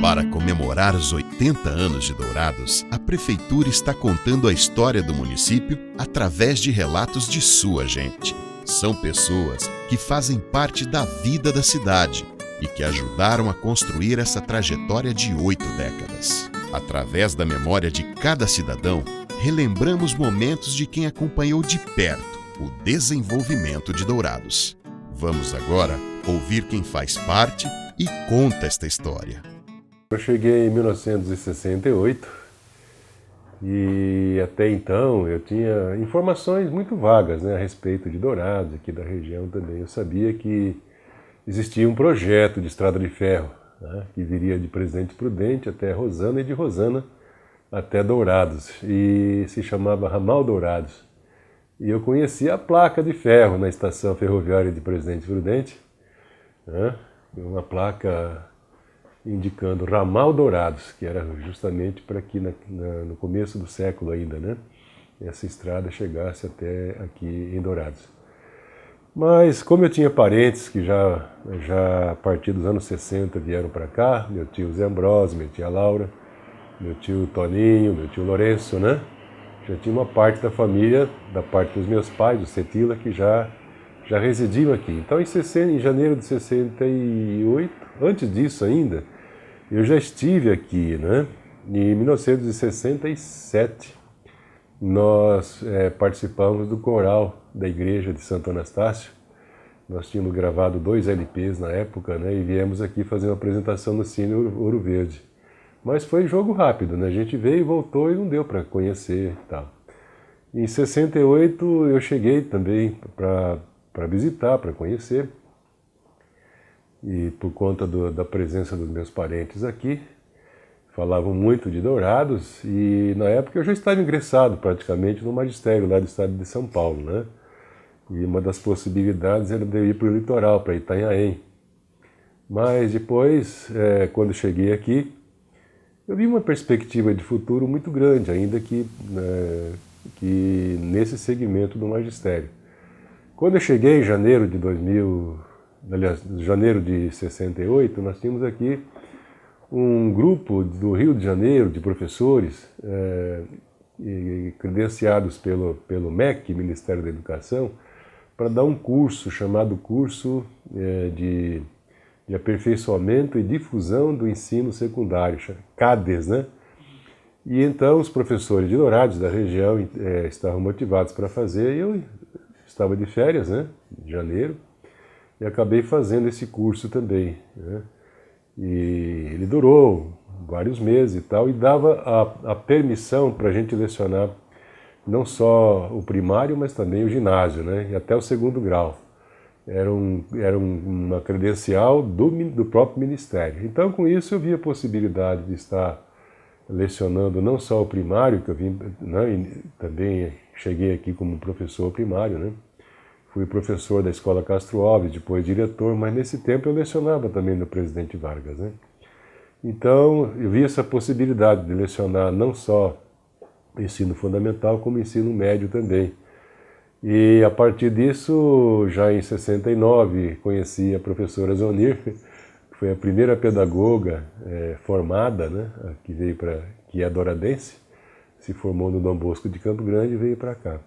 Para comemorar os 80 anos de Dourados, a Prefeitura está contando a história do município através de relatos de sua gente. São pessoas que fazem parte da vida da cidade e que ajudaram a construir essa trajetória de 8 décadas. Através da memória de cada cidadão, relembramos momentos de quem acompanhou de perto o desenvolvimento de Dourados. Vamos agora ouvir quem faz parte e conta esta história. Eu cheguei em 1968 e até então eu tinha informações muito vagas, a respeito de Dourados, aqui da região também. Eu sabia que existia um projeto de estrada de ferro, que viria de Presidente Prudente até Rosana e de Rosana até Dourados, e se chamava Ramal Dourados. E eu conhecia a placa de ferro na estação ferroviária de Presidente Prudente, uma placa indicando Ramal Dourados, que era justamente para que no começo do século ainda, essa estrada chegasse até aqui em Dourados. Mas como eu tinha parentes que já a partir dos anos 60 vieram para cá, meu tio Zé Ambrosio, minha tia Laura, meu tio Toninho, meu tio Lourenço, já tinha uma parte da família, da parte dos meus pais, do Cetila, que já residiam aqui. Então em janeiro de 68, antes disso ainda, eu já estive aqui, Em 1967, nós participamos do coral da igreja de Santo Anastácio. Nós tínhamos gravado 2 LPs na época, e viemos aqui fazer uma apresentação no Cine Ouro Verde. Mas foi jogo rápido, A gente veio e voltou e não deu para conhecer e tal. Em 68 eu cheguei também para visitar, para conhecer. E por conta da presença dos meus parentes aqui, falavam muito de Dourados, e na época eu já estava ingressado praticamente no magistério lá do estado de São Paulo, E uma das possibilidades era de eu ir para o litoral, para Itanhaém. Mas depois, quando cheguei aqui, eu vi uma perspectiva de futuro muito grande, ainda que nesse segmento do magistério. Quando eu cheguei em janeiro de 68, nós tínhamos aqui um grupo do Rio de Janeiro de professores credenciados pelo MEC, Ministério da Educação, para dar um curso chamado Curso de Aperfeiçoamento e Difusão do Ensino Secundário, CADES, E então os professores de Dourados, da região, estavam motivados para fazer, e eu estava de férias, em janeiro, e acabei fazendo esse curso também, E ele durou vários meses e tal, e dava a permissão para a gente lecionar não só o primário, mas também o ginásio, E até o 2º grau. Era uma credencial do próprio Ministério. Então, com isso, eu vi a possibilidade de estar lecionando não só o primário, que eu vim, também cheguei aqui como professor primário, Fui professor da Escola Castro Alves, depois diretor, mas nesse tempo eu lecionava também no Presidente Vargas, Então, eu vi essa possibilidade de lecionar não só ensino fundamental, como ensino médio também. E a partir disso, já em 69, conheci a professora Zonir, que foi a primeira pedagoga formada, que é douradense, se formou no Dom Bosco de Campo Grande e veio para cá.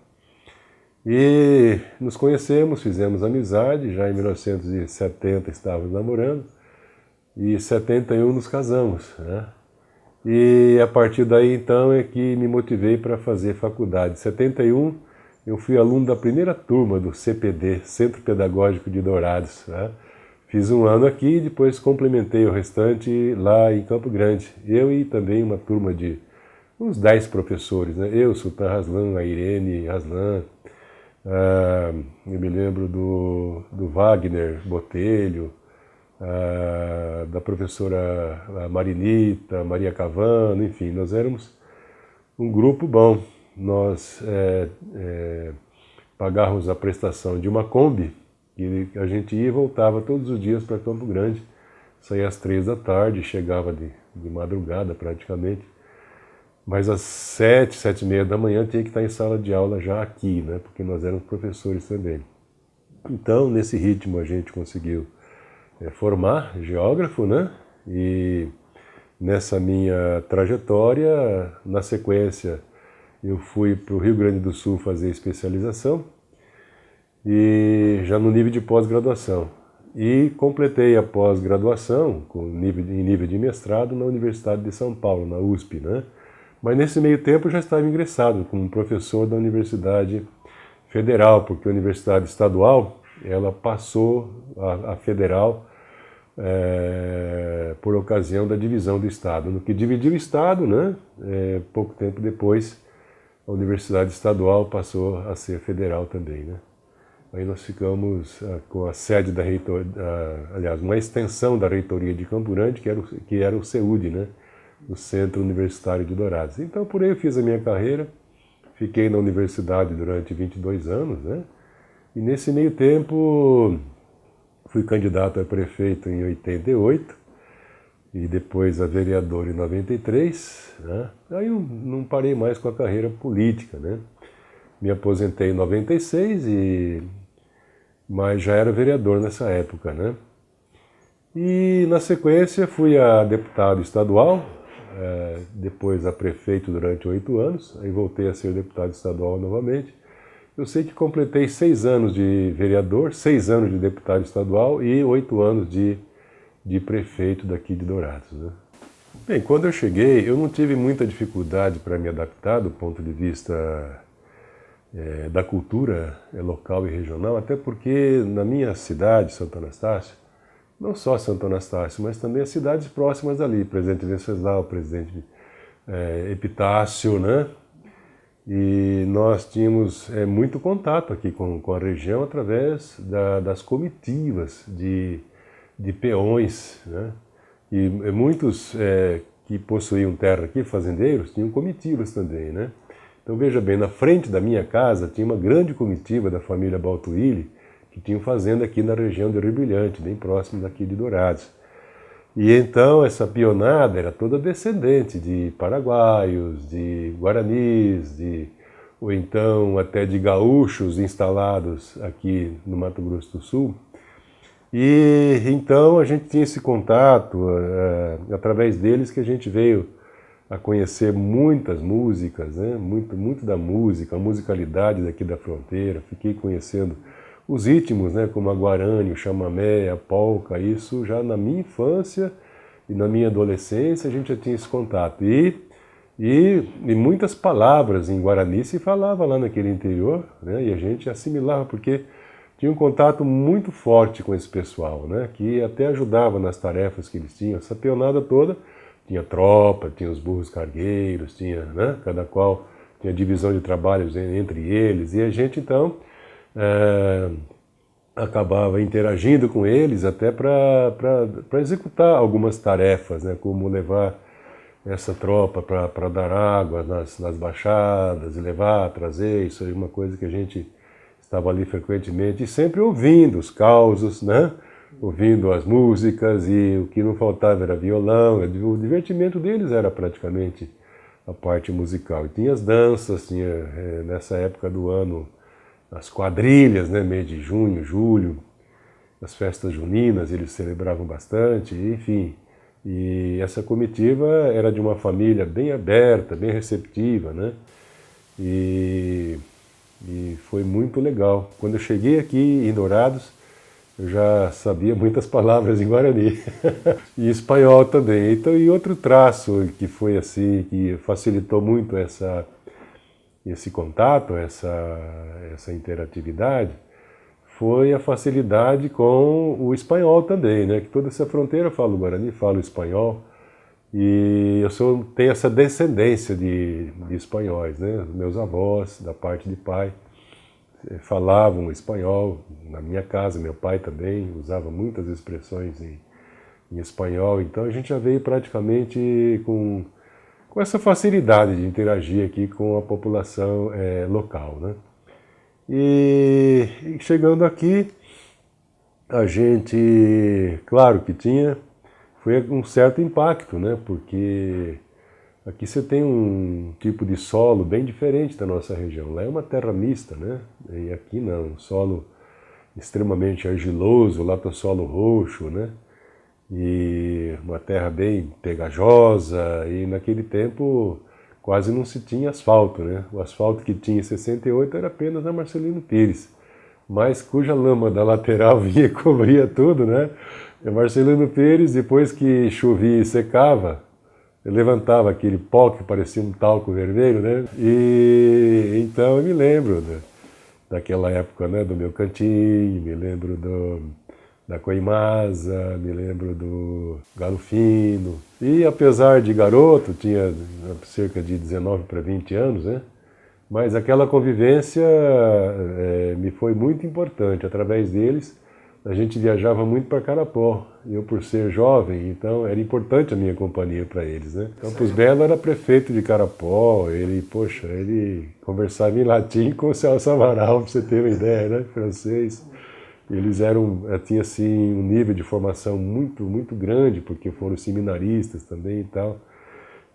E nos conhecemos, fizemos amizade, já em 1970 estávamos namorando, e em 71 nos casamos, E a partir daí, então, é que me motivei para fazer faculdade. Em 71, eu fui aluno da primeira turma do CPD, Centro Pedagógico de Dourados. Fiz um ano aqui e depois complementei o restante lá em Campo Grande. Eu e também uma turma de uns 10 professores, Eu, Sultan Raslan, a Irene Raslan, eu me lembro do Wagner Botelho, da professora Marinita, Maria Cavano, enfim, nós éramos um grupo bom. Nós pagávamos a prestação de uma Kombi, e a gente ia e voltava todos os dias para Campo Grande, saía às 3 da tarde, chegava de madrugada praticamente, mas às 7, 7h30 da manhã tinha que estar em sala de aula já aqui, porque nós éramos professores também. Então, nesse ritmo, a gente conseguiu formar geógrafo, né? E nessa minha trajetória, na sequência, eu fui para o Rio Grande do Sul fazer especialização, e já no nível de pós-graduação. E completei a pós-graduação em nível de mestrado na Universidade de São Paulo, na USP, né? Mas nesse meio tempo eu já estava ingressado como professor da Universidade Federal, porque a Universidade Estadual, ela passou a Federal por ocasião da divisão do Estado. No que dividiu o Estado, né? Pouco tempo depois, a Universidade Estadual passou a ser federal também, né? Aí nós ficamos com a sede da reitoria, aliás, uma extensão da reitoria de Campo Grande, que era o CEUD, né? O Centro Universitário de Dourados. Então, por aí eu fiz a minha carreira, fiquei na universidade durante 22 anos, né? E nesse meio tempo fui candidato a prefeito em 88 e depois a vereador em 93, né? Aí eu não parei mais com a carreira política, né? Me aposentei em 96, mas já era vereador nessa época, né? E na sequência fui a deputado estadual, depois a prefeito durante 8 anos, aí voltei a ser deputado estadual novamente. Eu sei que completei 6 anos de vereador, 6 anos de deputado estadual e 8 anos de prefeito daqui de Dourados, né? Bem, quando eu cheguei, eu não tive muita dificuldade para me adaptar do ponto de vista da cultura local e regional, até porque na minha cidade, Santo Anastácio, não só Santo Anastácio, mas também as cidades próximas ali, Presidente Venceslau, Presidente Epitácio, né? E nós tínhamos muito contato aqui com a região através das comitivas de peões, né? E muitos que possuíam terra aqui, fazendeiros, tinham comitivas também, né? Então veja bem, na frente da minha casa tinha uma grande comitiva da família Baltuili, que tinha fazenda aqui na região de Rio Brilhante, bem próximo daqui de Dourados. E então essa pionada era toda descendente de paraguaios, de guaranis, ou então até de gaúchos instalados aqui no Mato Grosso do Sul. E então a gente tinha esse contato, através deles que a gente veio a conhecer muitas músicas, né? Muito da música, a musicalidade daqui da fronteira. Fiquei conhecendo os ritmos, né? Como a guarani, o chamamé, a polca, isso já na minha infância e na minha adolescência a gente já tinha esse contato. E muitas palavras em guarani se falava lá naquele interior, né? E a gente assimilava, porque tinha um contato muito forte com esse pessoal, né? Que até ajudava nas tarefas que eles tinham. Essa peonada toda tinha tropa, tinha os burros cargueiros, tinha, né? Cada qual tinha divisão de trabalhos entre eles, e a gente então acabava interagindo com eles até para executar algumas tarefas, né? Como levar essa tropa para dar água nas baixadas, e levar, trazer, isso aí é uma coisa que a gente estava ali frequentemente, e sempre ouvindo os causos, né? Ouvindo as músicas, e o que não faltava era violão. O divertimento deles era praticamente a parte musical. E tinha as danças, tinha nessa época do ano as quadrilhas, né? Mês de junho, julho, as festas juninas eles celebravam bastante, enfim. E essa comitiva era de uma família bem aberta, bem receptiva, né? E foi muito legal. Quando eu cheguei aqui em Dourados, eu já sabia muitas palavras em Guarani e espanhol também. Então, e outro traço que foi assim, que facilitou muito esse contato, essa interatividade, foi a facilidade com o espanhol também, né? Que toda essa fronteira eu falo Guarani, falo espanhol, e eu tenho essa descendência de espanhóis, né? Meus avós, da parte de pai, falavam espanhol na minha casa, meu pai também usava muitas expressões em espanhol, então a gente já veio praticamente com essa facilidade de interagir aqui com a população local, né? E chegando aqui, a gente, claro que foi um certo impacto, né? Porque aqui você tem um tipo de solo bem diferente da nossa região. Lá é uma terra mista, né? E aqui não, solo extremamente argiloso, lá para o solo roxo, né? E uma terra bem pegajosa, e naquele tempo quase não se tinha asfalto, né? O asfalto que tinha em 68 era apenas na Marcelino Pires, mas cuja lama da lateral vinha e cobria tudo, né? E Marcelino Pires, depois que chovia e secava, levantava aquele pó que parecia um talco vermelho, né? E então eu me lembro daquela época, né? Do meu cantinho, me lembro da Coimasa, me lembro do Galo Fino. E apesar de garoto, tinha cerca de 19 para 20 anos, né? Mas aquela convivência me foi muito importante. Através deles, a gente viajava muito para Carapó. Eu, por ser jovem, então era importante a minha companhia para eles, né? Campos Belo era prefeito de Carapó, ele conversava em latim com o Celso Amaral, para você ter uma ideia, né? Francês. Eles tinham assim um nível de formação muito, muito grande, porque foram seminaristas também e tal.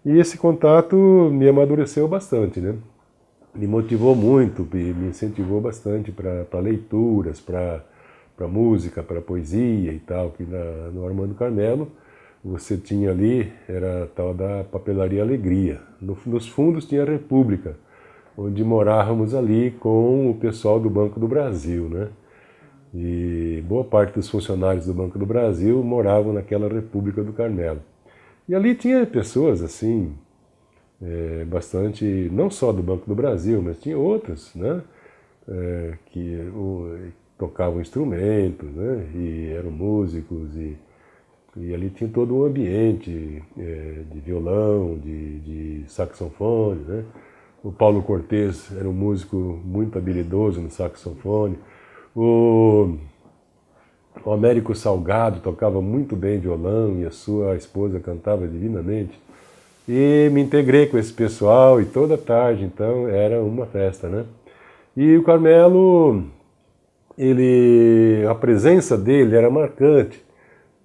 E esse contato me amadureceu bastante, né? Me motivou muito, me incentivou bastante para leituras, para música, para poesia e tal, que no Armando Carmelo você tinha ali, era a tal da Papelaria Alegria. Nos fundos tinha a República, onde morávamos ali com o pessoal do Banco do Brasil, né? E boa parte dos funcionários do Banco do Brasil moravam naquela República do Carmelo. E ali tinha pessoas assim, bastante, não só do Banco do Brasil, mas tinha outras, né? Que tocavam instrumentos, né? E eram músicos, e ali tinha todo um ambiente de violão, de saxofone, né? O Paulo Cortez era um músico muito habilidoso no saxofone. O Américo Salgado tocava muito bem violão e a sua esposa cantava divinamente. E me integrei com esse pessoal e toda tarde, então, era uma festa, né? E o Carmelo, a presença dele era marcante.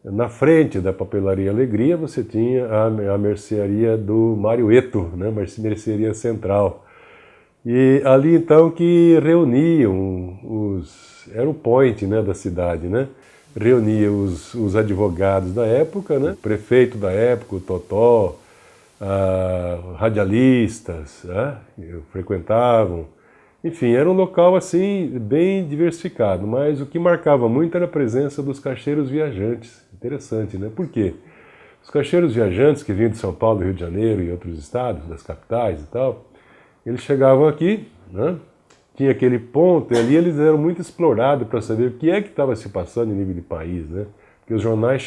Na frente da Papelaria Alegria você tinha a mercearia do Mário Eto, né? Mercearia Central. E ali então que reuniam era o point, né, da cidade, né? Reunia os advogados da época, né? O prefeito da época, o Totó, radialistas, né? Frequentavam. Enfim, era um local assim bem diversificado, mas o que marcava muito era a presença dos caixeiros viajantes. Interessante, né? Por quê? Os caixeiros viajantes que vinham de São Paulo, Rio de Janeiro e outros estados, das capitais e tal, eles chegavam aqui, né? Tinha aquele ponto, e ali eles eram muito explorados para saber o que é que estava se passando em nível de país, né? Porque os jornais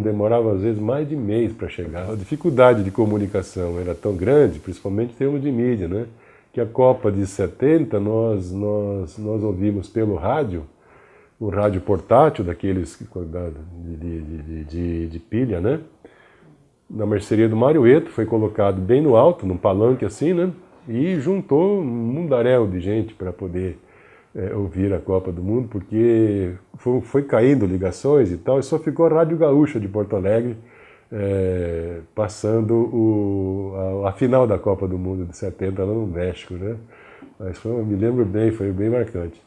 demoravam às vezes mais de mês para chegar. A dificuldade de comunicação era tão grande, principalmente em termos de mídia, né? Que a Copa de 70 nós ouvimos pelo rádio, o rádio portátil, daqueles de pilha, né? Na mercearia do Mário Eto, foi colocado bem no alto, num palanque assim, né? E juntou um mundaréu de gente para poder ouvir a Copa do Mundo, porque foi caindo ligações e tal, e só ficou a Rádio Gaúcha de Porto Alegre passando a final da Copa do Mundo de 70 lá no México, né? Mas me lembro bem, foi bem marcante.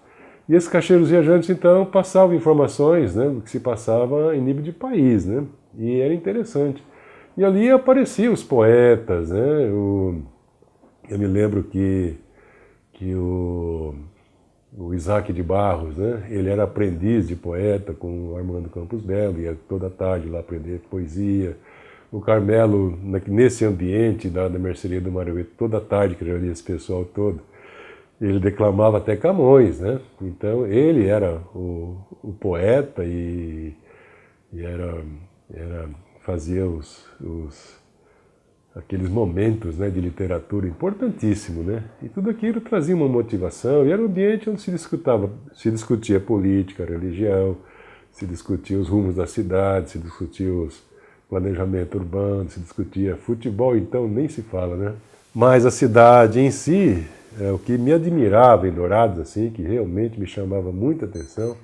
E esses caixeiros viajantes, então, passavam informações, né, do que se passava em nível de país, né? E era interessante. E ali apareciam os poetas, né? Eu me lembro que o Isaac de Barros, né? Ele era aprendiz de poeta com o Armando Campos Belo, ia toda tarde lá aprender poesia. O Carmelo, nesse ambiente da mercearia do Mário Eto, toda tarde que reunia esse pessoal todo, ele declamava até Camões, né? Então ele era o poeta e fazia aqueles momentos, né, de literatura importantíssimo, né? E tudo aquilo trazia uma motivação, e era um ambiente onde se discutia política, religião, se discutia os rumos da cidade, se discutia os planejamento urbano, se discutia futebol, então nem se fala, né? Mas a cidade em si, o que me admirava em Dourados, assim, que realmente me chamava muita atenção,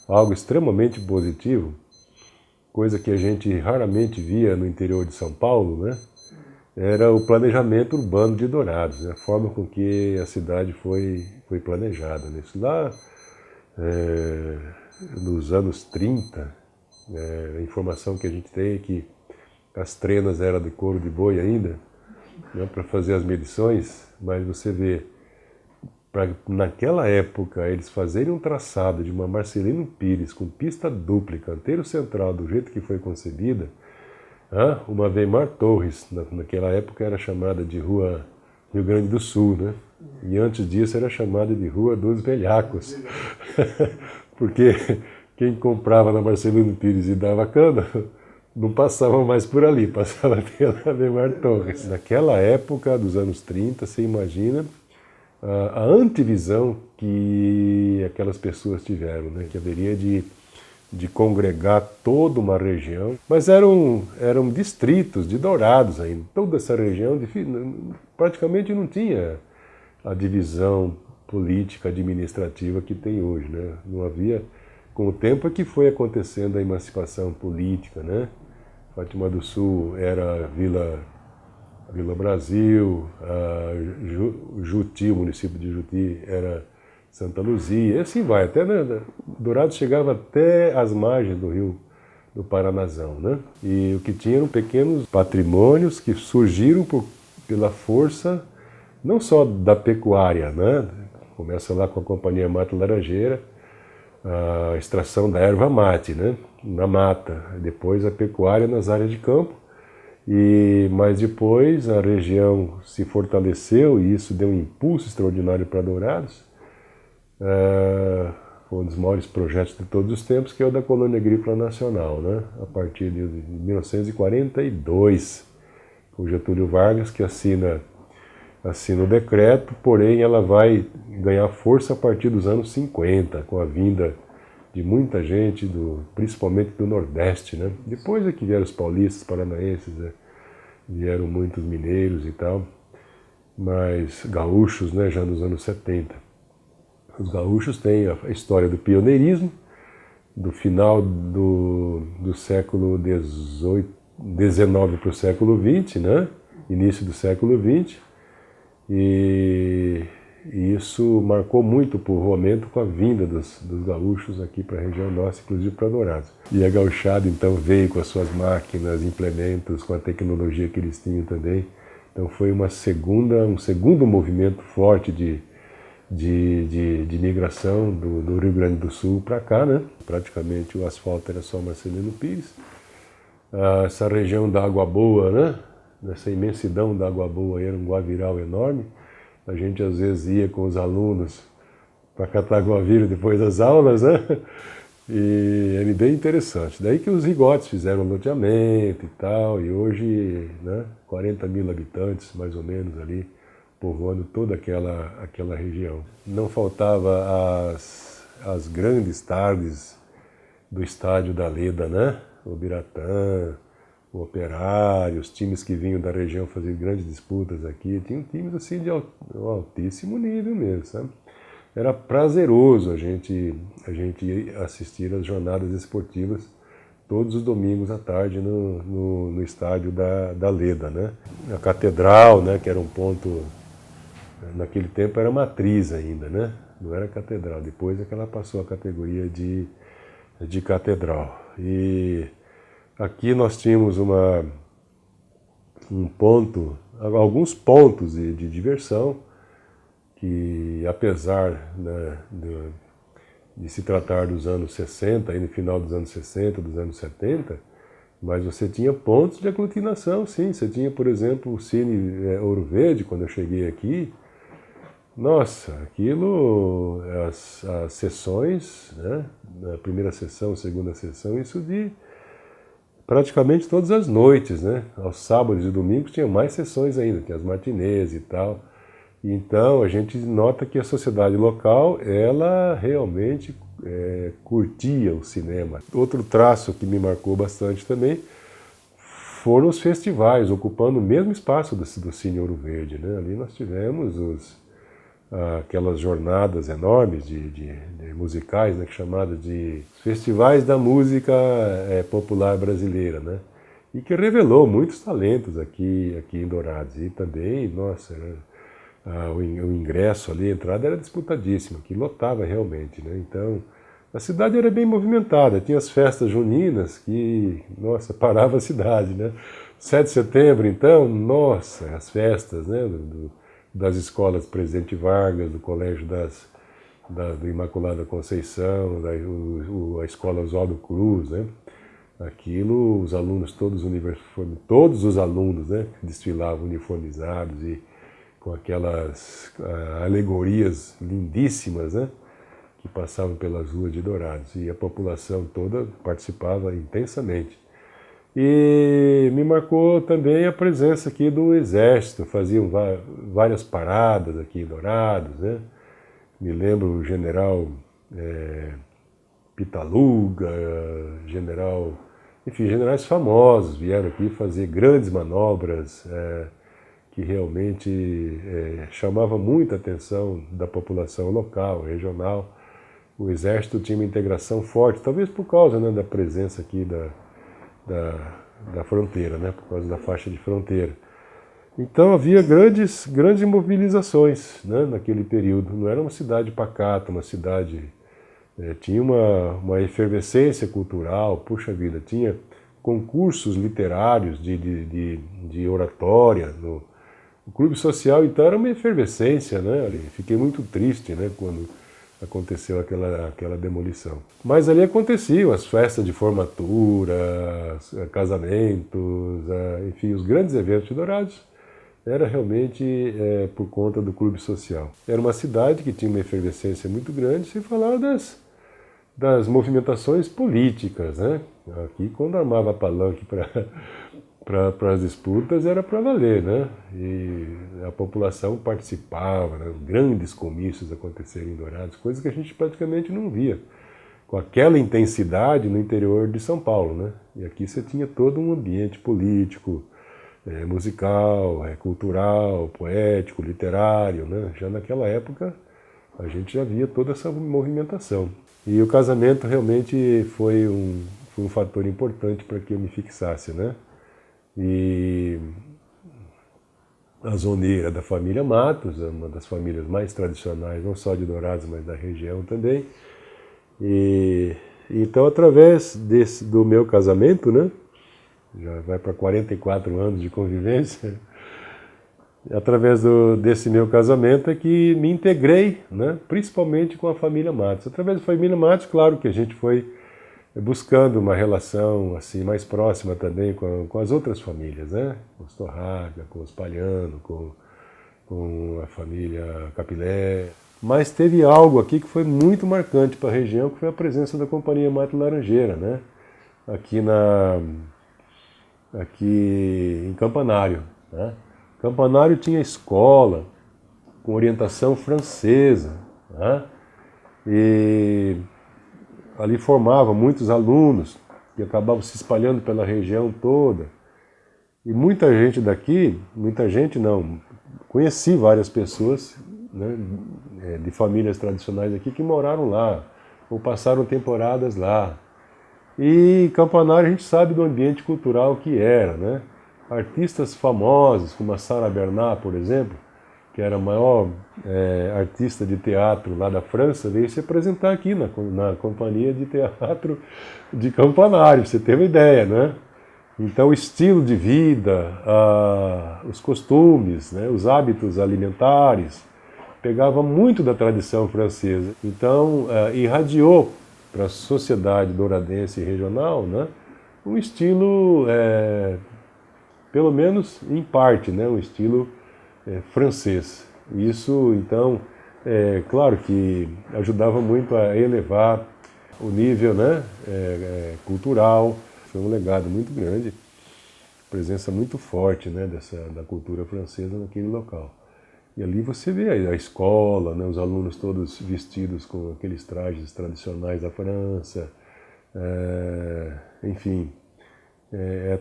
algo extremamente positivo, coisa que a gente raramente via no interior de São Paulo, né? Era o planejamento urbano de Dourados, né? A forma com que a cidade foi planejada. Né? Isso lá, nos anos 30, a informação que a gente tem é que as trenas eram de couro de boi ainda, né, para fazer as medições, mas você vê, naquela época, eles fazerem um traçado de uma Marcelino Pires com pista dupla, canteiro central, do jeito que foi concebida, uma Weimar Torres, naquela época era chamada de Rua Rio Grande do Sul, né? E antes disso era chamada de Rua dos Velhacos, porque quem comprava na Marcelino Pires e dava cana, não passava mais por ali, passava pela Weimar Torres. Naquela época, dos anos 30, você imagina a antevisão que aquelas pessoas tiveram, né? Que haveria de congregar toda uma região, mas eram distritos de Dourados ainda. Toda essa região praticamente não tinha a divisão política administrativa que tem hoje, né? Não havia, com o tempo é que foi acontecendo a emancipação política, né? Fátima do Sul era Vila Brasil, Juti, o município de Juti era Santa Luzia, e assim vai, até, né, Dourados chegava até as margens do rio do Paranazão, né? E o que tinha eram pequenos patrimônios que surgiram pela força não só da pecuária, né? Começa lá com a Companhia Mata Laranjeira, a extração da erva mate, né? Na mata, depois a pecuária nas áreas de campo, mas depois a região se fortaleceu e isso deu um impulso extraordinário para Dourados. Foi um dos maiores projetos de todos os tempos, que é o da Colônia Agrícola Nacional, né? A partir de 1942, o Getúlio Vargas que assina o decreto, porém ela vai ganhar força a partir dos anos 50, com a vinda de muita gente, principalmente do Nordeste, né? Depois é que vieram os paulistas, paranaenses, né? Vieram muitos mineiros e tal, mas gaúchos, né? Já nos anos 70. Os gaúchos têm a história do pioneirismo, do final do século XIX para o século XX, né? Início do século XX, e isso marcou muito o povoamento com a vinda dos gaúchos aqui para a região nossa, inclusive para Dourados. E a gauchada então veio com as suas máquinas, implementos, com a tecnologia que eles tinham também. Então foi um segundo movimento forte de migração do Rio Grande do Sul para cá, né? Praticamente o asfalto era só Marcelino Pires. Essa região da Água Boa, né? Nessa imensidão da Água Boa, era um guaviral enorme. A gente às vezes ia com os alunos para catar guavira depois das aulas, né? E era bem interessante. Daí que os rigotes fizeram loteamento e tal, e hoje, né, 40 mil habitantes, mais ou menos, ali, povoando toda aquela região. Não faltava as grandes tardes do estádio da Leda, né? O Biratã, o Operário, os times que vinham da região fazer grandes disputas aqui. Tinham times assim de altíssimo nível mesmo, sabe? Era prazeroso a gente assistir às jornadas esportivas todos os domingos à tarde no estádio da Leda, né? A catedral, né, que era um ponto, naquele tempo era matriz ainda, né? Não era catedral, depois é que ela passou a categoria de catedral. E aqui nós tínhamos alguns pontos de diversão, que apesar, né, de se tratar dos anos 60, aí no final dos anos 60, dos anos 70, mas você tinha pontos de aglutinação, sim. Você tinha, por exemplo, o Cine Ouro Verde, quando eu cheguei aqui. Nossa, aquilo, as sessões, né, a primeira sessão, a segunda sessão, isso de praticamente todas as noites, né? Aos sábados e domingos tinha mais sessões ainda, tinha as matinês e tal. Então a gente nota que a sociedade local, ela realmente curtia o cinema. Outro traço que me marcou bastante também foram os festivais, ocupando o mesmo espaço do Cine Ouro Verde, né? Ali nós tivemos aquelas jornadas enormes de musicais, né, chamadas de festivais da música popular brasileira, né? E que revelou muitos talentos aqui em Dourados. E também, nossa, o ingresso ali, a entrada era disputadíssima, que lotava realmente, né? Então, a cidade era bem movimentada, tinha as festas juninas que, nossa, parava a cidade, né? 7 de setembro, então, nossa, as festas, né? Das escolas Presidente Vargas, do Colégio do Imaculada Conceição, a escola Oswaldo Cruz, né? Aquilo, os alunos todos os alunos, né? Desfilavam uniformizados e com aquelas alegorias lindíssimas, né? Que passavam pelas ruas de Dourados, e a população toda participava intensamente. E me marcou também a presença aqui do Exército, faziam várias paradas aqui em Dourados, né? Me lembro o general Pitaluga, enfim, generais famosos vieram aqui fazer grandes manobras que realmente chamavam muita atenção da população local, regional. O Exército tinha uma integração forte, talvez por causa, né, da presença aqui da fronteira, né, por causa da faixa de fronteira. Então havia grandes mobilizações, né, naquele período. Não era uma cidade pacata, uma cidade... tinha uma efervescência cultural, puxa vida, tinha concursos literários de oratória. O Clube Social, então, era uma efervescência, né? Fiquei muito triste, né, quando aconteceu aquela demolição. Mas ali aconteciam as festas de formatura, casamentos, enfim, os grandes eventos de Dourados. Era realmente por conta do Clube Social. Era uma cidade que tinha uma efervescência muito grande, sem falar das movimentações políticas, né? Aqui, quando armava palanque para as disputas, era para valer, né? E a população participava, né? Grandes comícios acontecerem em Dourados, coisas que a gente praticamente não via com aquela intensidade no interior de São Paulo, né? E aqui você tinha todo um ambiente político, musical, cultural, poético, literário, né? Já naquela época a gente já via toda essa movimentação. E o casamento realmente foi um fator importante para que eu me fixasse, né? E a Zoneira da família Matos, uma das famílias mais tradicionais, não só de Dourados, mas da região também. E então, através do meu casamento, né? Já vai para 44 anos de convivência. Através desse meu casamento é que me integrei, né, principalmente com a família Matos. Através da família Matos, claro que a gente foi buscando uma relação assim mais próxima também com as outras famílias, né? Com os Torraga, com os Palhano, com a família Capilé. Mas teve algo aqui que foi muito marcante para a região, que foi a presença da Companhia Mato Laranjeira, né? Aqui em Campanário, né? Campanário tinha escola com orientação francesa, né? E ali formava muitos alunos que acabavam se espalhando pela região toda. E muita gente daqui, muita gente não, conheci várias pessoas, né, de famílias tradicionais aqui que moraram lá, ou passaram temporadas lá. E Campanário a gente sabe do ambiente cultural que era, né? Artistas famosos, como a Sarah Bernard, por exemplo, que era a maior artista de teatro lá da França, veio se apresentar aqui na Companhia de Teatro de Campanário, pra você ter uma ideia, né? Então, o estilo de vida, os costumes, né, os hábitos alimentares, pegava muito da tradição francesa. Então, irradiou para a sociedade douradense e regional, né, um estilo, pelo menos em parte, né, um estilo francês. Isso, então, claro que ajudava muito a elevar o nível, né, cultural. Foi um legado muito grande, presença muito forte, né, da cultura francesa naquele local. E ali você vê a escola, né, os alunos todos vestidos com aqueles trajes tradicionais da França, enfim,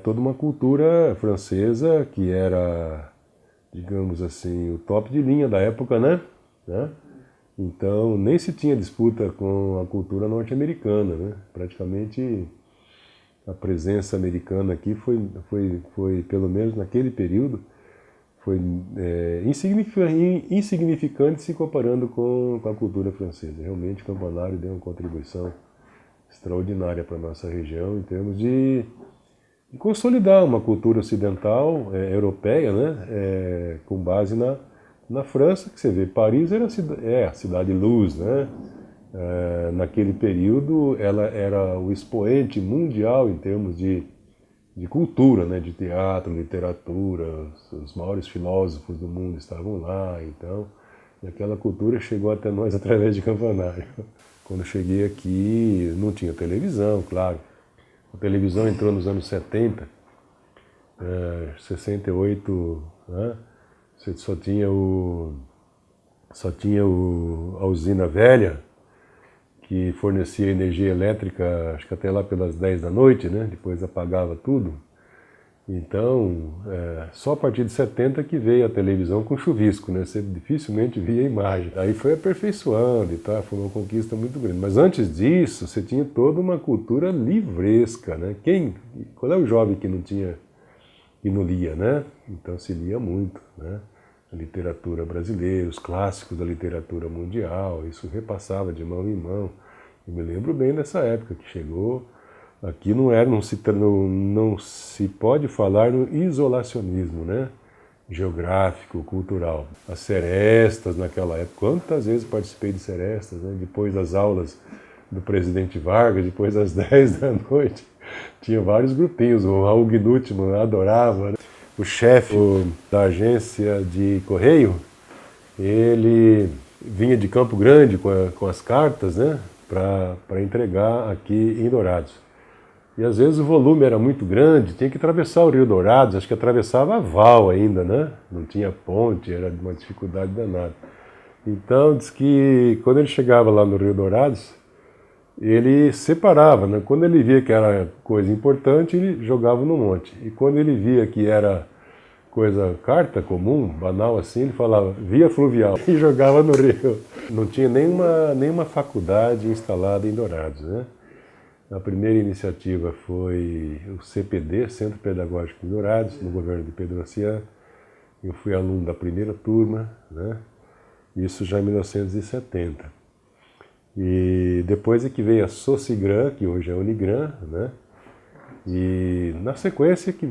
toda uma cultura francesa que era, digamos assim, o top de linha da época, né? Então, nem se tinha disputa com a cultura norte-americana, né? Praticamente a presença americana aqui foi, pelo menos naquele período, foi insignificante se comparando com a cultura francesa. Realmente, Campanário deu uma contribuição extraordinária para a nossa região em termos de consolidar uma cultura ocidental, europeia, né, com base na França, que você vê, Paris era a cidade-luz, né? Naquele período ela era o expoente mundial em termos de cultura, né, de teatro, literatura, os maiores filósofos do mundo estavam lá, então, e aquela cultura chegou até nós através de Campanário. Quando eu cheguei aqui, não tinha televisão, claro. A televisão entrou nos anos 70, 68, né, você só tinha a usina velha, que fornecia energia elétrica, acho que até lá pelas 10 da noite, né? Depois apagava tudo. Então, só a partir de 70 que veio a televisão com chuvisco, né? Você dificilmente via a imagem. Aí foi aperfeiçoando e tal, foi uma conquista muito grande. Mas antes disso, você tinha toda uma cultura livresca, né? Qual é o jovem que não lia, né? Então se lia muito, né? A literatura brasileira, os clássicos da literatura mundial, isso repassava de mão em mão. Eu me lembro bem dessa época que chegou, aqui não se pode falar no isolacionismo, né? Geográfico, cultural. As serestas naquela época, quantas vezes participei de serestas, né? Depois das aulas do presidente Vargas, depois das 10 da noite, tinha vários grupinhos, o Raul Gnutman adorava, né? O chefe da agência de correio, ele vinha de Campo Grande com as cartas, né, para entregar aqui em Dourados. E às vezes o volume era muito grande, tinha que atravessar o Rio Dourados, acho que atravessava a Val ainda, né? Não tinha ponte, era uma dificuldade danada. Então diz que quando ele chegava lá no Rio Dourados, ele separava, né? Quando ele via que era coisa importante, ele jogava no monte. E quando ele via que era carta comum, banal assim, ele falava via fluvial e jogava no rio. Não tinha nenhuma faculdade instalada em Dourados, né? A primeira iniciativa foi o CPD, Centro Pedagógico de Dourados, no governo de Pedro Acian. Eu fui aluno da primeira turma, né? Isso já em 1970. E depois é que veio a Socigram, que hoje é a Unigran, né? E na sequência que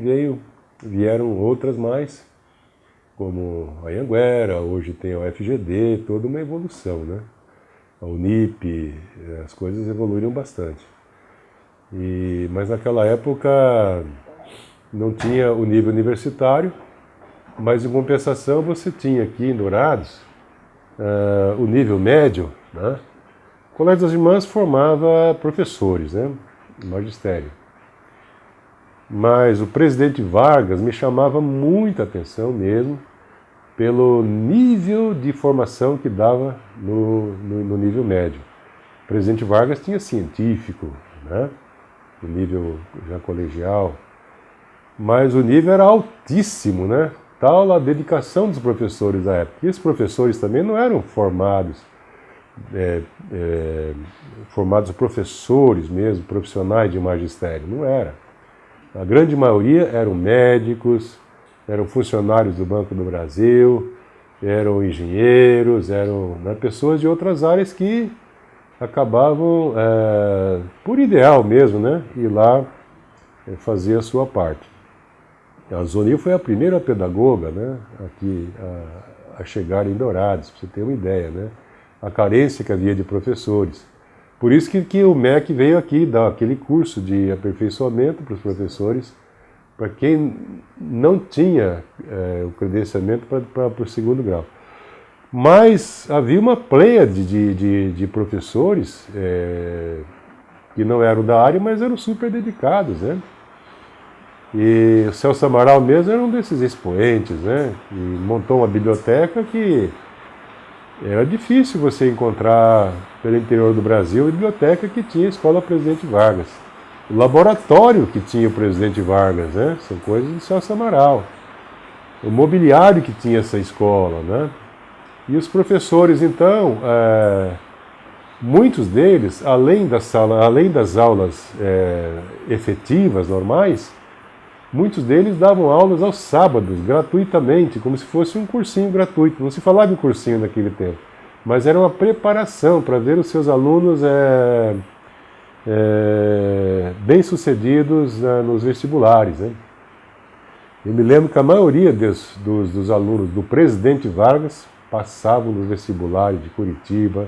vieram outras mais, como a Anhanguera, hoje tem a UFGD, toda uma evolução, né? A Unip, as coisas evoluíram bastante. Mas naquela época não tinha o nível universitário, mas em compensação você tinha aqui em Dourados o nível médio, né? O Colégio das Irmãs formava professores, né? Magistério. Mas o presidente Vargas me chamava muita atenção mesmo pelo nível de formação que dava no nível médio. O presidente Vargas tinha científico, né? No nível já colegial, mas o nível era altíssimo, né? Tal a dedicação dos professores da época. E esses professores também não eram formados professores mesmo, profissionais de magistério, não era. A grande maioria eram médicos, eram funcionários do Banco do Brasil, eram engenheiros, eram pessoas de outras áreas que acabavam, por ideal mesmo, né, ir lá fazer a sua parte. A Zonil foi a primeira pedagoga, né, aqui a chegar em Dourados, para você ter uma ideia, né, a carência que havia de professores. Por isso que o MEC veio aqui dar aquele curso de aperfeiçoamento para os professores, para quem não tinha o credenciamento para o segundo grau. Mas havia uma pleiade de professores que não eram da área, mas eram super dedicados, né? E o Celso Amaral mesmo era um desses expoentes, né? E montou uma biblioteca que era difícil você encontrar pelo interior do Brasil a biblioteca que tinha a Escola Presidente Vargas. O laboratório que tinha o Presidente Vargas, né? São coisas do Celso Amaral. O mobiliário que tinha essa escola, né? E os professores, então, muitos deles, além das aulas efetivas, normais, Muitos deles davam aulas aos sábados, gratuitamente, como se fosse um cursinho gratuito. Não se falava em cursinho naquele tempo, mas era uma preparação para ver os seus alunos bem-sucedidos nos vestibulares, né? Eu me lembro que a maioria dos alunos do Presidente Vargas passavam nos vestibulares de Curitiba,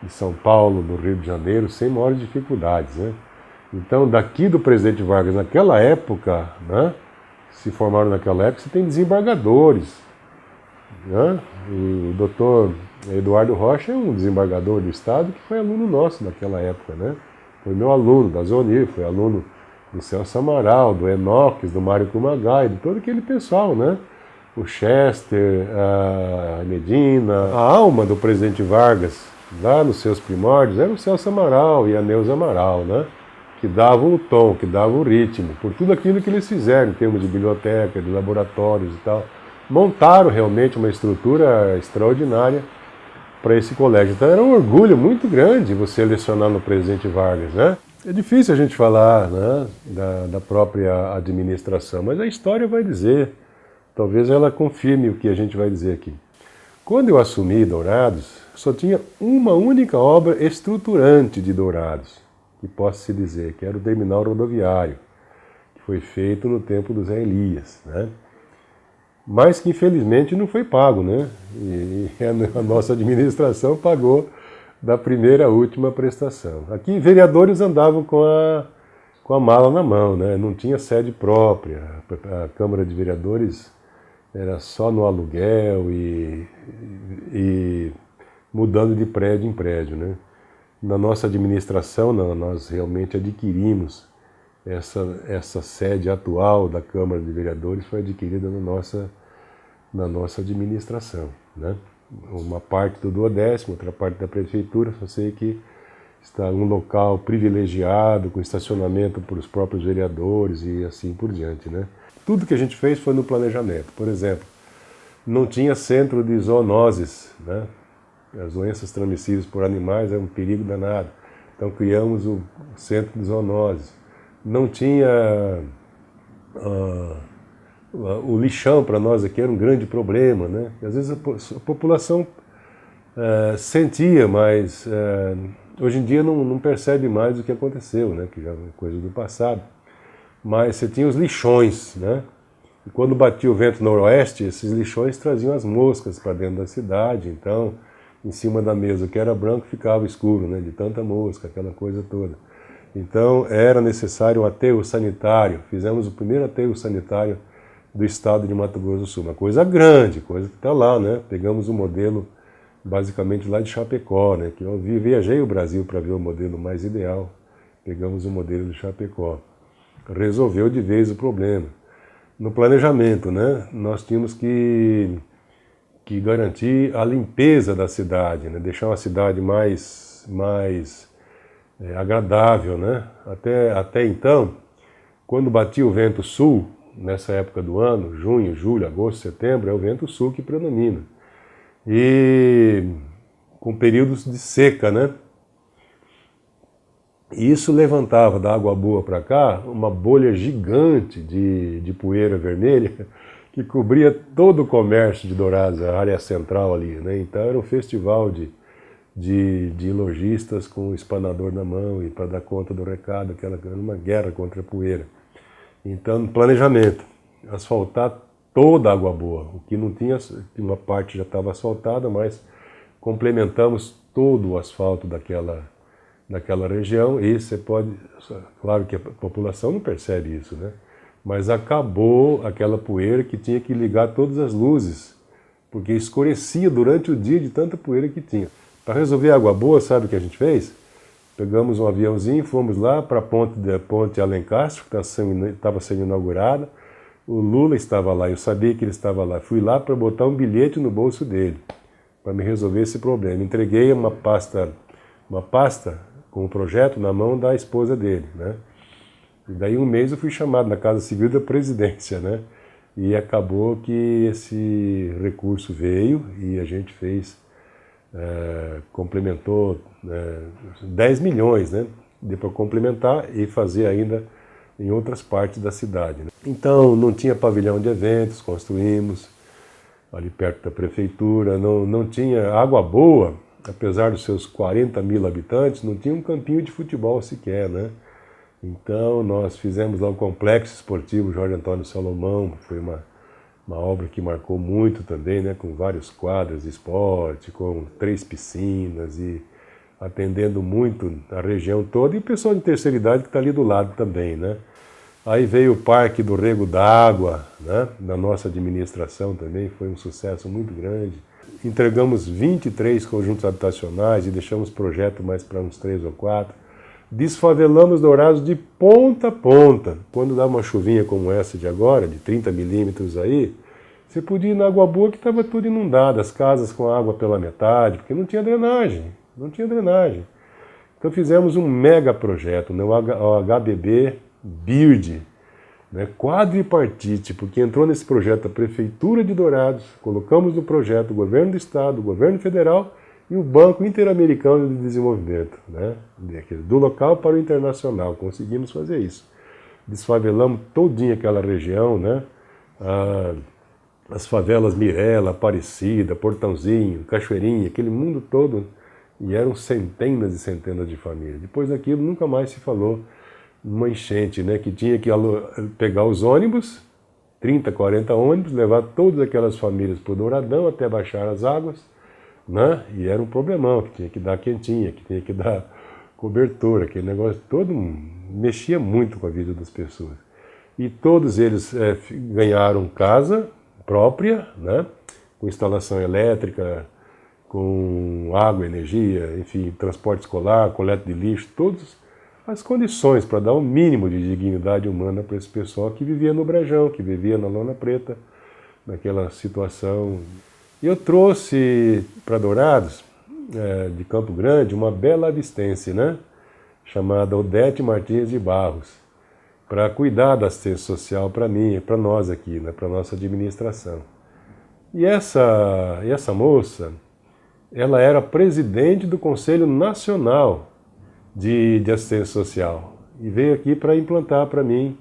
de São Paulo, do Rio de Janeiro, sem maiores dificuldades, né? Então, daqui do Presidente Vargas, naquela época, né, se formaram naquela época, você tem desembargadores, né? O doutor Eduardo Rocha é um desembargador do Estado que foi aluno nosso naquela época, né? Foi meu aluno da Zonir, foi aluno do Celso Amaral, do Enoques, do Mário Kumagai, de todo aquele pessoal, né? O Chester, a Medina, a alma do Presidente Vargas, lá nos seus primórdios, era o Celso Amaral e a Neuza Amaral, né? Que davam o tom, que davam o ritmo, por tudo aquilo que eles fizeram, em termos de biblioteca, de laboratórios e tal. Montaram realmente uma estrutura extraordinária para esse colégio. Então era um orgulho muito grande você lecionar no Presidente Vargas, né? É difícil a gente falar, né, da própria administração, mas a história vai dizer, talvez ela confirme o que a gente vai dizer aqui. Quando eu assumi Dourados, só tinha uma única obra estruturante de Dourados, que posso se dizer, que era o terminal rodoviário, que foi feito no tempo do Zé Elias, né? Mas que infelizmente não foi pago, né? E a nossa administração pagou da primeira à última prestação. Aqui vereadores andavam com a mala na mão, né? Não tinha sede própria, a Câmara de Vereadores era só no aluguel e mudando de prédio em prédio, né? Na nossa administração, nós realmente adquirimos essa sede atual da Câmara de Vereadores, foi adquirida na nossa administração, né? Uma parte do Duodécimo, outra parte da Prefeitura, só sei que está um local privilegiado, com estacionamento para os próprios vereadores e assim por diante, né? Tudo que a gente fez foi no planejamento. Por exemplo, não tinha centro de zoonoses, né? As doenças transmissíveis por animais é um perigo danado. Então criamos o centro de zoonoses. Não tinha o lixão para nós aqui era um grande problema, né? E às vezes a população sentia, mas hoje em dia não percebe mais o que aconteceu, né? Que já é coisa do passado. Mas você tinha os lixões, né? E quando batia o vento noroeste, esses lixões traziam as moscas para dentro da cidade, então em cima da mesa, que era branco, ficava escuro, né, de tanta mosca, aquela coisa toda. Então era necessário um aterro sanitário, fizemos o primeiro aterro sanitário do estado de Mato Grosso do Sul, uma coisa grande, coisa que está lá, né? Pegamos um modelo basicamente lá de Chapecó, né? Que eu viajei o Brasil para ver o modelo mais ideal, pegamos o modelo de Chapecó. Resolveu de vez o problema. No planejamento, né? Nós tínhamos que garantir a limpeza da cidade, né? Deixar uma cidade mais agradável, né? Até então, quando batia o vento sul, nessa época do ano, junho, julho, agosto, setembro, é o vento sul que predomina. E com períodos de seca, né? E isso levantava da água boa para cá uma bolha gigante de poeira vermelha que cobria todo o comércio de Dourados, a área central ali, né? Então era um festival de lojistas com o espanador na mão e para dar conta do recado, era uma guerra contra a poeira. Então, planejamento, asfaltar toda a água boa, o que não tinha, uma parte já estava asfaltada, mas complementamos todo o asfalto daquela região e você pode, claro que a população não percebe isso, né? Mas acabou aquela poeira que tinha que ligar todas as luzes, porque escurecia durante o dia de tanta poeira que tinha. Para resolver a água boa, sabe o que a gente fez? Pegamos um aviãozinho, fomos lá para a Ponte Alencastro, que estava sendo inaugurada. O Lula estava lá, eu sabia que ele estava lá. Fui lá para botar um bilhete no bolso dele, para me resolver esse problema. Entreguei uma pasta com o projeto na mão da esposa dele, né? E daí um mês eu fui chamado na Casa Civil da Presidência, né? E acabou que esse recurso veio e a gente complementou 10 milhões, né? Deu para complementar e fazer ainda em outras partes da cidade, né? Então não tinha pavilhão de eventos, construímos ali perto da prefeitura, não tinha água boa, apesar dos seus 40 mil habitantes, não tinha um campinho de futebol sequer, né? Então nós fizemos lá o Complexo Esportivo Jorge Antônio Salomão, foi uma obra que marcou muito também, né? Com vários quadros de esporte, com 3 piscinas e atendendo muito a região toda e o pessoal de terceira idade que está ali do lado também, né? Aí veio o Parque do Rego d'Água, né? Da nossa administração também, foi um sucesso muito grande. Entregamos 23 conjuntos habitacionais e deixamos projeto mais para uns 3 ou 4. Desfavelamos Dourados de ponta a ponta. Quando dá uma chuvinha como essa de agora, de 30 milímetros aí, você podia ir na Água Boa que estava tudo inundado, as casas com água pela metade, porque não tinha drenagem, não tinha drenagem. Então fizemos um mega projeto, né? O HBB BIRD, né? Quadripartite, porque entrou nesse projeto a Prefeitura de Dourados, colocamos no projeto o Governo do Estado, o Governo Federal e o Banco Interamericano de Desenvolvimento, né? Do local para o internacional, conseguimos fazer isso. Desfavelamos todinha aquela região, né? As favelas Mirela, Aparecida, Portãozinho, Cachoeirinha, aquele mundo todo, e eram centenas e centenas de famílias. Depois daquilo nunca mais se falou uma enchente, né? Que tinha que pegar os ônibus, 30, 40 ônibus, levar todas aquelas famílias para o Douradão até baixar as águas, né? E era um problemão, que tinha que dar quentinha, que tinha que dar cobertura, aquele negócio todo mexia muito com a vida das pessoas. E todos eles ganharam casa própria, né? Com instalação elétrica, com água, energia, enfim, transporte escolar, coleta de lixo, todas as condições para dar um mínimo de dignidade humana para esse pessoal que vivia no Brejão, que vivia na Lona Preta, naquela situação. E eu trouxe para Dourados, de Campo Grande, uma bela avistense, né? Chamada Odete Martins de Barros, para cuidar da assistência social para mim e para nós aqui, né? Para a nossa administração. E essa moça, ela era presidente do Conselho Nacional de Assistência Social e veio aqui para implantar para mim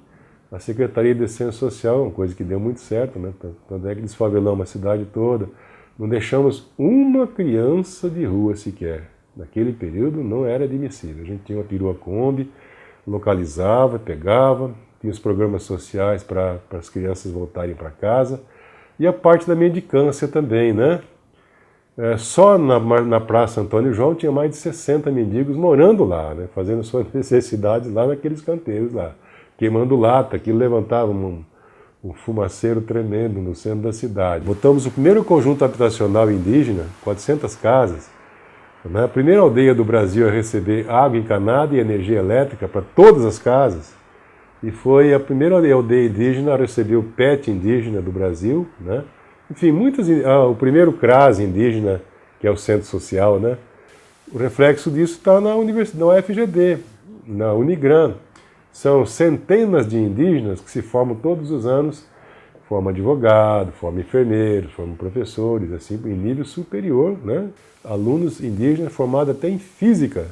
a Secretaria de Assistência Social, uma coisa que deu muito certo, né? Tanto é que desfavelamos a cidade toda, não deixamos uma criança de rua sequer. Naquele período não era admissível. A gente tinha uma perua Kombi, localizava, pegava, tinha os programas sociais para as crianças voltarem para casa e a parte da mendicância também, né? Só na Praça Antônio João tinha mais de 60 mendigos morando lá, né? Fazendo suas necessidades lá naqueles canteiros lá, queimando lata, aquilo levantava um fumaceiro tremendo no centro da cidade. Botamos o primeiro conjunto habitacional indígena, 400 casas, né? A primeira aldeia do Brasil a receber água encanada e energia elétrica para todas as casas, e foi a primeira aldeia indígena a receber o PET indígena do Brasil, né? Enfim, o primeiro CRAS indígena, que é o Centro Social, né? O reflexo disso está na UFGD, na Unigran. São centenas de indígenas que se formam todos os anos, formam advogado, formam enfermeiros, formam professores, assim, em nível superior, né? Alunos indígenas formados até em física,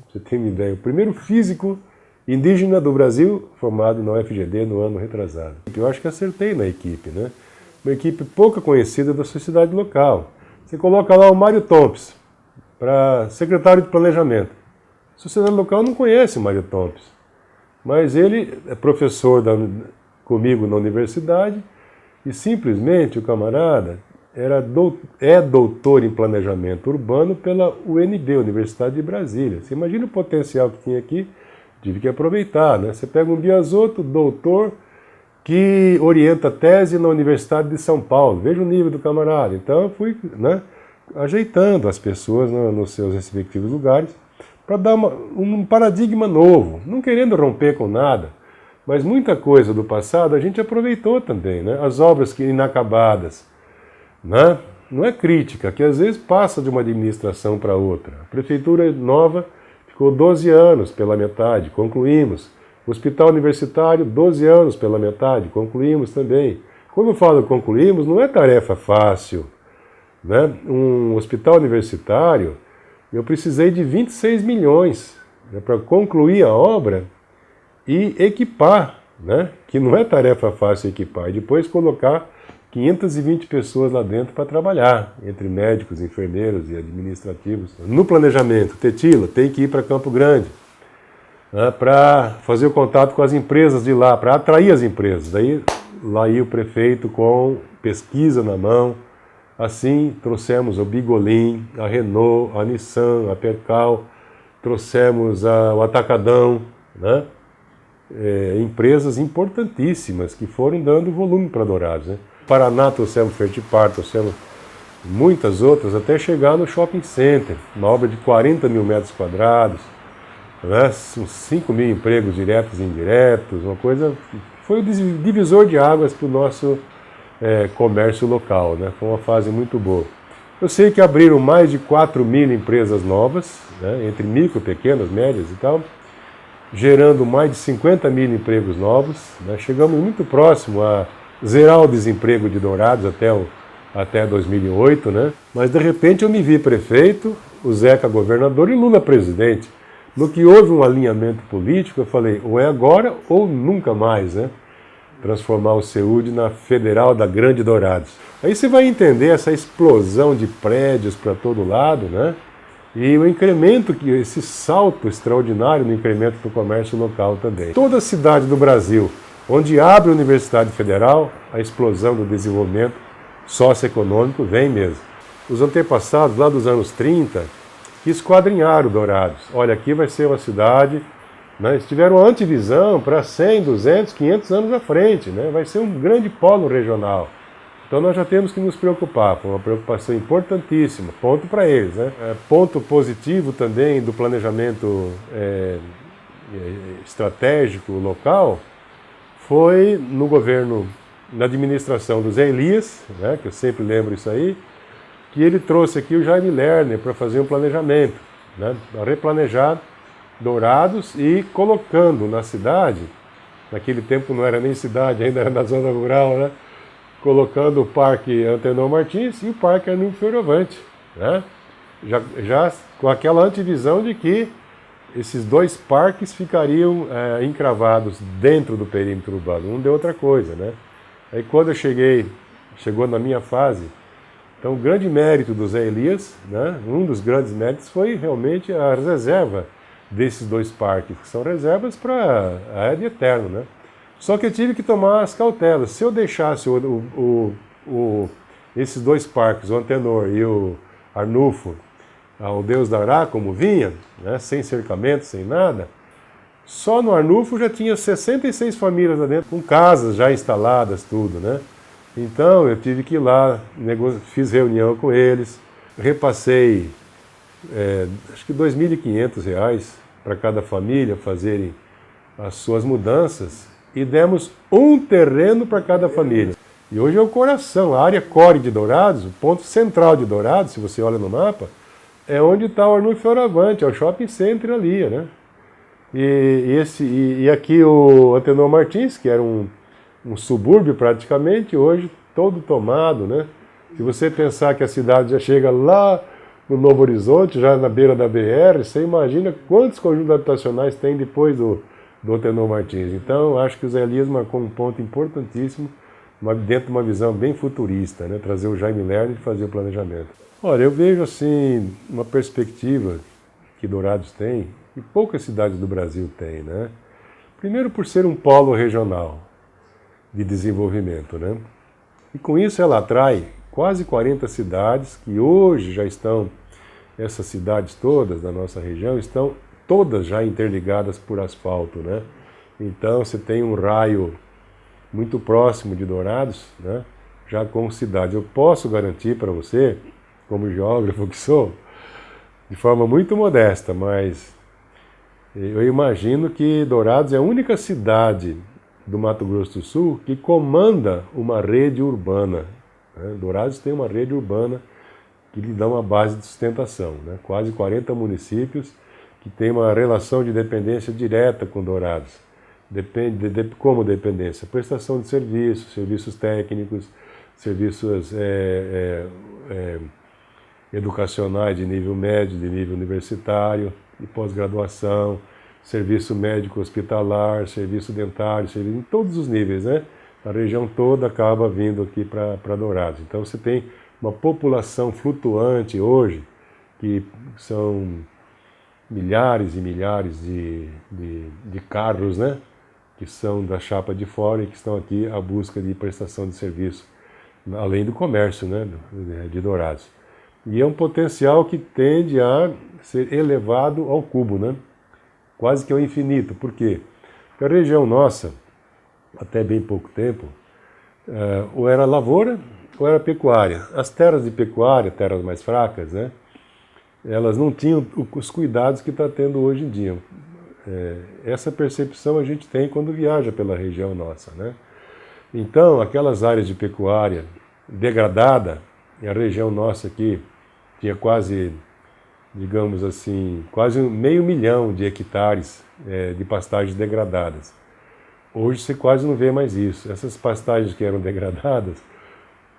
você tem uma ideia. O primeiro físico indígena do Brasil formado na UFGD no ano retrasado. Eu acho que acertei na equipe, né? Uma equipe pouco conhecida da sociedade local. Você coloca lá o Mário Tompes, para secretário de planejamento. A sociedade local não conhece o Mário Tompes, mas ele é professor comigo na universidade e simplesmente o camarada é doutor em planejamento urbano pela UNB, Universidade de Brasília. Você imagina o potencial que tinha aqui, tive que aproveitar, né? Você pega um Biasotto, doutor, que orienta tese na Universidade de São Paulo. Veja o nível do camarada. Então eu fui, né, ajeitando as pessoas nos seus respectivos lugares para dar um paradigma novo, não querendo romper com nada, mas muita coisa do passado a gente aproveitou também, né? As obras inacabadas, né? Não é crítica, que às vezes passa de uma administração para outra. A prefeitura nova ficou 12 anos pela metade, concluímos. O hospital universitário, 12 anos pela metade, concluímos também. Quando eu falo concluímos, não é tarefa fácil, né? Um hospital universitário, eu precisei de 26 milhões, né, para concluir a obra e equipar né? Que não é tarefa fácil equipar, e depois colocar 520 pessoas lá dentro para trabalhar, entre médicos, enfermeiros e administrativos. No planejamento, Tetila tem que ir para Campo Grande, né, para fazer o contato com as empresas de lá, para atrair as empresas. Daí lá ia o prefeito com pesquisa na mão. Assim trouxemos o Bigolin, a Renault, a Nissan, a Percal, trouxemos o Atacadão, né? Empresas importantíssimas que foram dando volume para Dourados, né? Paraná trouxemos Fertipar, trouxemos muitas outras, até chegar no Shopping Center, uma obra de 40 mil metros quadrados, né? Uns 5 mil empregos diretos e indiretos, uma coisa... Foi o divisor de águas para o nosso comércio local, né? Foi uma fase muito boa. Eu sei que abriram mais de 4 mil empresas novas, né? Entre micro, pequenas, médias e tal, gerando mais de 50 mil empregos novos, né? Chegamos muito próximo a zerar o desemprego de Dourados até 2008, né? Mas de repente eu me vi prefeito, o Zeca governador e Lula presidente. No que houve um alinhamento político, eu falei, ou é agora ou nunca mais, né? Transformar o CEUD na Federal da Grande Dourados. Aí você vai entender essa explosão de prédios para todo lado, né? E o incremento, esse salto extraordinário no incremento do comércio local também. Toda cidade do Brasil onde abre a Universidade Federal, a explosão do desenvolvimento socioeconômico vem mesmo. Os antepassados, lá dos anos 30, que esquadrinharam Dourados. Olha, aqui vai ser uma cidade... Né? Eles tiveram uma antivisão para 100, 200, 500 anos à frente, né? Vai ser um grande polo regional. Então nós já temos que nos preocupar, foi uma preocupação importantíssima, ponto para eles, né? Ponto positivo também do planejamento estratégico local foi no governo, na administração do Zé Elias, né? Que eu sempre lembro isso aí, que ele trouxe aqui o Jaime Lerner para fazer um planejamento, né? Para replanejar Dourados e colocando na cidade, naquele tempo não era nem cidade, ainda era na zona rural, né? Colocando o Parque Antenor Martins e o Parque Arnulfo Fioravante, né? Já com aquela antevisão de que esses dois parques ficariam encravados dentro do perímetro urbano, não deu outra coisa, né? Aí quando chegou na minha fase, então o grande mérito do Zé Elias, né? Um dos grandes méritos foi realmente a reserva desses dois parques, que são reservas para a Ad Eterno, né? Só que eu tive que tomar as cautelas. Se eu deixasse esses dois parques, o Antenor e o Arnulfo, ao Deus dará, como vinha, né? Sem cercamento, sem nada, só no Arnulfo já tinha 66 famílias lá dentro, com casas já instaladas, tudo, né? Então eu tive que ir lá, fiz reunião com eles, repassei acho que R$ 2.500 para cada família fazerem as suas mudanças e demos um terreno para cada família. E hoje é o coração, a área core de Dourados, o ponto central de Dourados, se você olha no mapa, é onde está o Arnulfo Fioravante, é o shopping center ali, né? E aqui o Antenor Martins, que era um subúrbio praticamente, hoje todo tomado, né? Se você pensar que a cidade já chega lá no Novo Horizonte, já na beira da BR, você imagina quantos conjuntos habitacionais tem depois do Antenor Martins. Então, acho que o Zé Elias marcou um ponto importantíssimo, dentro de uma visão bem futurista, né? Trazer o Jaime Lerner e fazer o planejamento. Olha, eu vejo assim uma perspectiva que Dourados tem, e poucas cidades do Brasil têm, né? Primeiro por ser um polo regional de desenvolvimento, né? E com isso ela atrai quase 40 cidades que hoje já estão, essas cidades todas da nossa região, estão todas já interligadas por asfalto, né? Então você tem um raio muito próximo de Dourados, né? Já com cidade. Eu posso garantir para você, como geógrafo que sou, de forma muito modesta, mas eu imagino que Dourados é a única cidade do Mato Grosso do Sul que comanda uma rede urbana. Dourados tem uma rede urbana que lhe dá uma base de sustentação, né? Quase 40 municípios que têm uma relação de dependência direta com Dourados. Como dependência? Prestação de serviços, serviços técnicos, serviços educacionais de nível médio, de nível universitário, de pós-graduação. serviço médico hospitalar, serviço dentário, serviço em todos os níveis, né? A região toda acaba vindo aqui para Dourados. Então você tem uma população flutuante hoje, que são milhares e milhares de carros, né? Que são da chapa de fora e que estão aqui à busca de prestação de serviço, além do comércio, né? De Dourados. E é um potencial que tende a ser elevado ao cubo, né? Quase que ao infinito. Por quê? Porque a região nossa, até bem pouco tempo, ou era lavoura ou era pecuária. As terras de pecuária, terras mais fracas, né? Elas não tinham os cuidados que está tendo hoje em dia. Essa percepção a gente tem quando viaja pela região nossa, né? Então, aquelas áreas de pecuária degradada, e a região nossa aqui tinha quase, digamos assim, quase 500 mil de hectares de pastagens degradadas. Hoje você quase não vê mais isso. Essas pastagens que eram degradadas,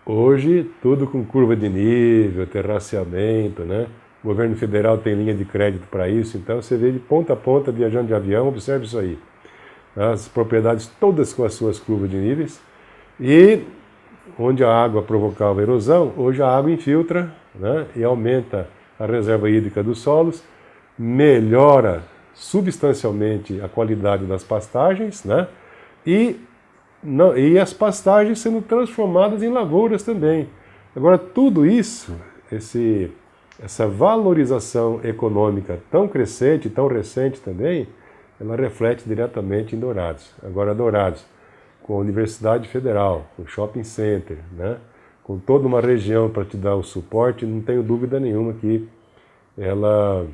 hoje tudo com curva de nível, terraceamento, né? O governo federal tem linha de crédito para isso, então você vê de ponta a ponta viajando de avião, observe isso aí. As propriedades todas com as suas curvas de níveis, e onde a água provocava erosão, hoje a água infiltra, né, e aumenta a reserva hídrica dos solos, melhora substancialmente a qualidade das pastagens, né, e as pastagens sendo transformadas em lavouras também. Agora, tudo isso, essa valorização econômica tão crescente, tão recente também, ela reflete diretamente em Dourados. Agora, Dourados, com a Universidade Federal, com o Shopping Center, né, com toda uma região para te dar o suporte, não tenho dúvida nenhuma que ela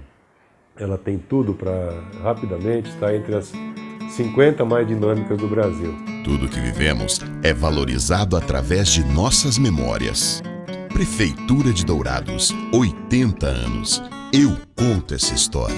tem tudo para rapidamente estar entre as 50 mais dinâmicas do Brasil. Tudo que vivemos é valorizado através de nossas memórias. Prefeitura de Dourados, 80 anos. Eu conto essa história.